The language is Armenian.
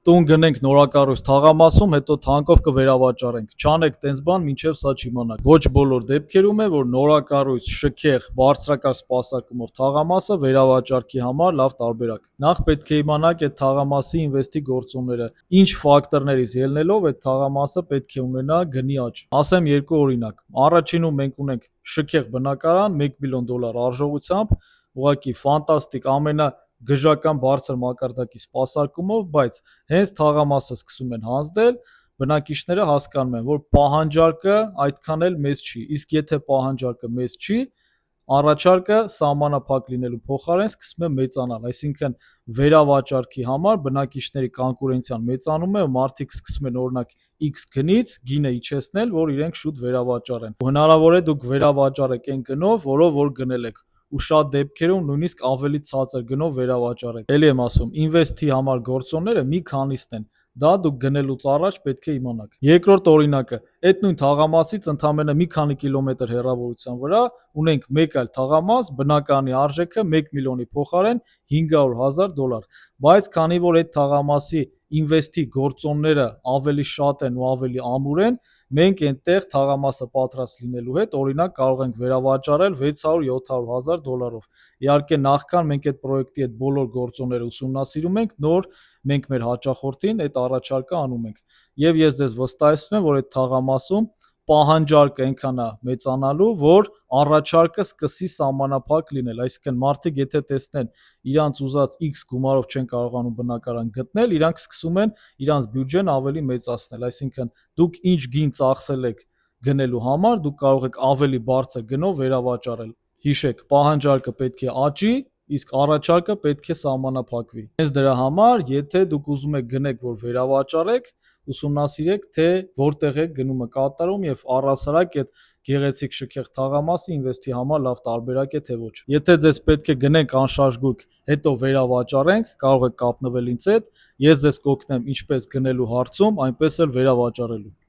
տուն գնենք նորակառույց թաղամասում, հետո թանկով կվերավաճառենք։ Չանեք տենց բան, մինչև սա չիմանաք։ Ոչ բոլոր դեպքերում է, որ նորակառույց, շքեղ, բարձրակարգ սպասարկումով թաղամասը վերավաճառքի համար լավ տարբերակ։ Նախ պետք է իմանաք այդ թաղամասի ինվեստի գործոնները, ինչ ֆակտորներից ելնելով այդ թաղամասը պետք է ունենա գնի աճ։ Ասեմ երկու օրինակ։ Առաջինում մենք ունենք շքեղ բնակարան $1 միլիոն արժողությամբ, ուղղակի ֆանտաստիկ, գժական բարձր մակարդակի սպասարկումով, բայց հենց թաղամասը սկսում են հանձնել, բնակիչները հասկանում են, որ պահանջարկը այդքան էլ մեծ չի, իսկ եթե պահանջարկը մեծ չի, առաջարկը սահմանափակ լինելու փոխարեն սկսում է մեծանալ, այսինքն վերավաճառքի համար բնակիչների կոնկուրենցիան մեծանում է, մարդիկ սկսում են օրինակ X գնից գինը իջեցնել, որ իրենք շուտ վերավաճառեն։ Հնարավոր է դուք վերավաճառեք այն գնով, որով որ գնել եք, ու շատ դեպքերում նույնիսկ ավելի ցածր գնով վերավաճառեք։ Էլի եմ ասում, ինվեստի համար գործոնները մի քանիսն են, դա դուք գնելուց առաջ պետք է իմանաք։ Երկրորդ օրինակը, այդ նույն թաղամասից ընդամենը մի քանի կիլոմետր հեռավորության վրա ունենք մեկ այլ թաղամաս, բնականի արժեքը $1 միլիոնի փոխարեն $500,000, բայց քանի որ այդ թաղամասի ինվեստի գործոնները ավելի շատ են ու ավելի ամուր են, մենք այնտեղ թաղամասը պատրաստ լինելու հետ օրինակ կարող ենք վերավաճառել $600,000-700,000։ Իհարկե նախքան մենք այդ պրոյեկտի այդ բոլոր գործոնները ուսումնասիրում ենք, նոր մենք մեր հաճախորդին այդ առաջարկը անում ենք։ Եվ ես ձեզ վստահեցնում եմ, որ այդ թաղամասում պահանջարկը այնքան է մեծանալու, որ առաջարկը սկսի սահմանափակ լինել, այսինքն մարդիկ եթե տեսնեն իրանց ուզած X գումարով չեն կարողանում բնակարան գտնել, իրանք սկսում են իրանց բյուջեն ավելի մեծացնել, այսինքն դուք ինչ գին ծախսել եք գնելու համար, դուք կարող եք ավելի բարձր գնով վերավաճառել։ Հիշեք, պահանջարկը պետք է աճի, իսկ առաջարկը պետք է սահմանափակվի։ Հենց դրա համար, եթե դուք ուզում եք գնեք, որ վերավաճառեք, ուսումնասիրեք, թե որտեղ է գնումը կատարում եւ առհասարակ այդ գեղեցիկ շքեղ թաղամասը ինվեստի համար լավ տարբերակ է թե ոչ։ Եթե ձեզ պետք է գնենք անշարժ գույք, հետո վերավաճառենք, կարող եք կապնվել ինձ հետ, ես ձեզ կօգնեմ ինչպես գնելու հարցում, այնպես էլ վերավաճառելու։